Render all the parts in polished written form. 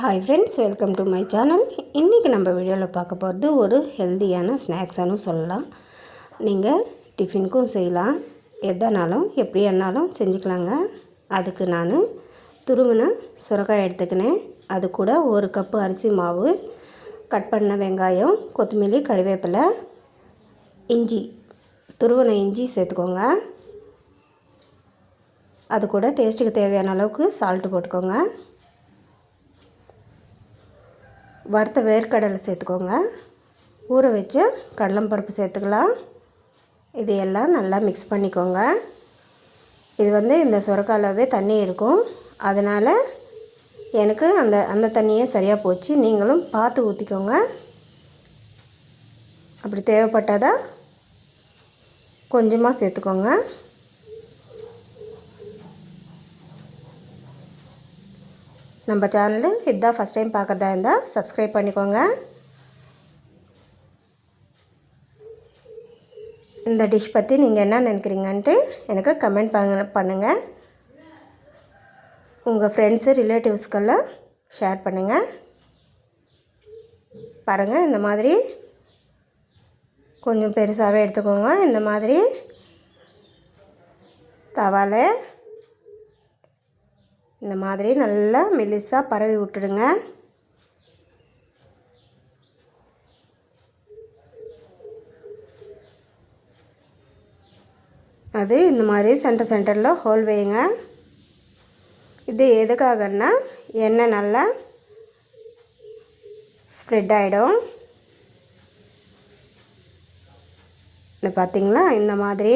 Hi friends, welcome to my channel. இன்றைக்கி நம்ம வீடியோவில் பார்க்க போகிறது ஒரு ஹெல்த்தியான ஸ்நாக்ஸானு சொல்லலாம். நீங்கள் டிஃபினுக்கும் செய்யலாம், எதனாலும் எப்படியானாலும் செஞ்சுக்கலாங்க. அதுக்கு நான் துருவின சுரைக்காய் எடுத்துக்கினேன். அது கூட 1 கப்பு அரிசி மாவு, கட் பண்ண வெங்காயம், கொத்தமல்லி, கறிவேப்பிலை, இஞ்சி, துருவின இஞ்சி சேர்த்துக்கோங்க. அது கூட டேஸ்ட்டுக்கு தேவையான அளவுக்கு சால்ட்டு போட்டுக்கோங்க. வறுத்த வேர்க்கடலை சேர்த்துக்கோங்க. ஊற வச்ச கடலைப்பருப்பு சேர்த்துக்கலாம். இது எல்லாம் நல்லா மிக்ஸ் பண்ணிக்கோங்க. இது இந்த சுரைக்காயிலவே தண்ணி இருக்கும், அதனால் எனக்கு அந்த தண்ணியே சரியாக போச்சு. நீங்களும் பார்த்து ஊற்றிக்கோங்க. அப்படி தேவைப்பட்டதா கொஞ்சமாக சேர்த்துக்கோங்க. நம்ம சேனலு இதுதான் ஃபஸ்ட் டைம் பார்க்குறதா இருந்தால் சப்ஸ்கிரைப் பண்ணிக்கோங்க. இந்த டிஷ் பற்றி நீங்கள் என்ன நினைக்கிறீங்கன்ட்டு எனக்கு கமெண்ட் பண்ணுங்கள். உங்கள் ஃப்ரெண்ட்ஸு ரிலேட்டிவ்ஸ்க்கெல்லாம் ஷேர் பண்ணுங்கள். பாருங்கள், இந்த மாதிரி கொஞ்சம் பெருசாகவே எடுத்துக்கோங்க. இந்த மாதிரி தவால இந்த மாதிரி நல்லா மெலிசாக பரவி விட்டுடுங்க. அது இந்த மாதிரி சென்டரில் ஹோல் வைங்க. இது எதுக்காகன்னா எண்ணெய் நல்லா ஸ்ப்ரெட் ஆகிடும். இது பார்த்திங்களா, இந்த மாதிரி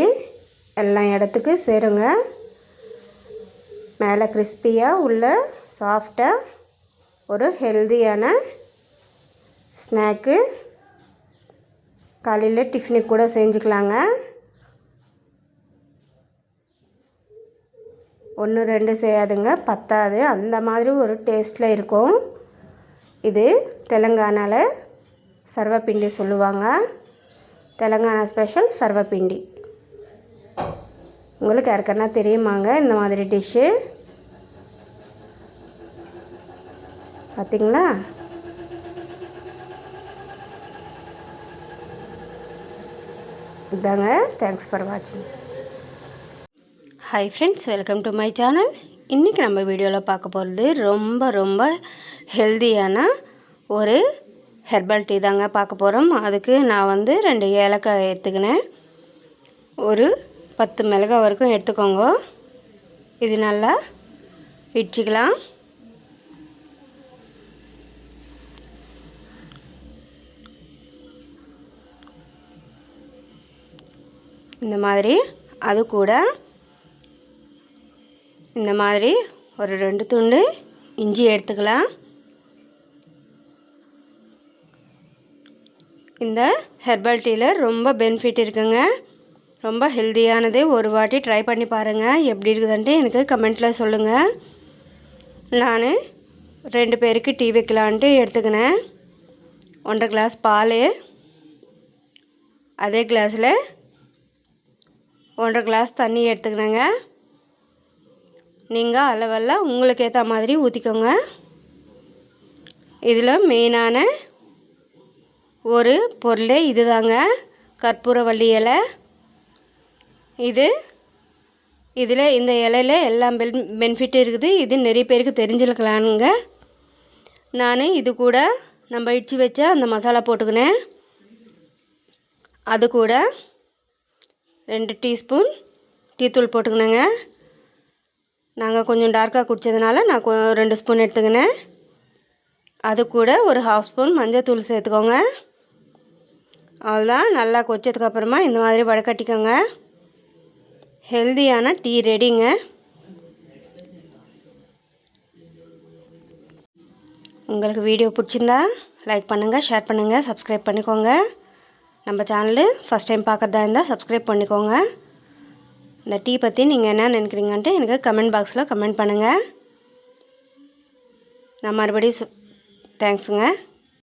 எல்லா இடத்துக்கு சேருங்க. மேலே கிறிஸ்பியாக உள்ள சாஃப்டாக ஒரு ஹெல்தியான ஸ்நாக்கு. காலையில் டிஃபனுக்கு கூட செஞ்சுக்கலாங்க. 1 2 செய்யாதுங்க, பத்தாது. அந்த மாதிரி ஒரு டேஸ்ட்டில் இருக்கும். இது தெலுங்கானாவில் சர்வப்பிண்டி சொல்லுவாங்க. தெலுங்கானா ஸ்பெஷல் சர்வப்பிண்டி. உங்களுக்கு யாருக்கன்னா தெரியுமாங்க இந்த மாதிரி டிஷ்ஷு? பார்த்திங்களா, இதாங்க. தேங்க்ஸ் ஃபார் வாட்சிங். Hi friends, welcome to my channel. இன்றைக்கி நம்ம வீடியோவில் பார்க்க போகிறது ரொம்ப ஹெல்தியான ஒரு ஹெர்பல் டீ தாங்க பார்க்க போகிறோம். அதுக்கு நான் 2 ஏலக்காய் எடுத்துக்கினேன். ஒரு 10 மிளகாய் வரைக்கும் எடுத்துக்கோங்க. இது நல்லா இடிச்சிக்கலாம். இந்த மாதிரி அது கூட இந்த மாதிரி ஒரு 2 துண்டு இஞ்சி எடுத்துக்கலாம். இந்த ஹெர்பல் டீயில் ரொம்ப பெனிஃபிட் இருக்குங்க, ரொம்ப ஹெல்தியானது. ஒரு வாட்டி ட்ரை பண்ணி பாருங்கள், எப்படி இருக்குதுன்ட்டு எனக்கு கமெண்ட்டில் சொல்லுங்கள். நான் 2 பேருக்கு டீ வைக்கலான்ட்டு எடுத்துக்கினேன். 1.5 கிளாஸ் பால், அதே கிளாஸில் 1.5 கிளாஸ் தண்ணி எடுத்துக்கினேங்க. நீங்கள் அளவெல்லாம் உங்களுக்கு ஏற்ற மாதிரி ஊற்றிக்கோங்க. இதில் மெயினான ஒரு பொருள் இது தாங்க, கற்பூரவள்ளி இலை. இதில் இந்த இலையில் எல்லாம் பெனிஃபிட் இருக்குது. இது நிறைய பேருக்கு தெரிஞ்சிருக்கலானுங்க. நான் இது கூட நம்ம இடித்து வச்ச அந்த மசாலா போட்டுக்கினேன். அது கூட 2 டீஸ்பூன் டீத்தூள் போட்டுக்கினேங்க. நாங்கள் கொஞ்சம் டார்க்காக குடித்ததுனால நான் 2 ஸ்பூன் எடுத்துக்கினேன். அது கூட ஒரு 1/2 ஸ்பூன் மஞ்சள் சேர்த்துக்கோங்க. அவ்வளோதான். நல்லா கொச்சதுக்கப்புறமா இந்த மாதிரி வடக்கட்டிக்கோங்க. ஹெல்தியான டீ ரெடிங்க. உங்களுக்கு வீடியோ பிடிச்சிருந்தா லைக் பண்ணுங்கள், ஷேர் பண்ணுங்கள், சப்ஸ்கிரைப் பண்ணிக்கோங்க. நம்ம சேனலு ஃபஸ்ட் டைம் பார்க்குறதா இருந்தால் சப்ஸ்கிரைப் பண்ணிக்கோங்க. இந்த டீ பற்றி நீங்கள் என்ன நினைக்கிறீங்கன்ட்டு எனக்கு கமெண்ட் பாக்ஸில் கமெண்ட் பண்ணுங்கள். நான் மறுபடியும் தேங்க்ஸுங்க.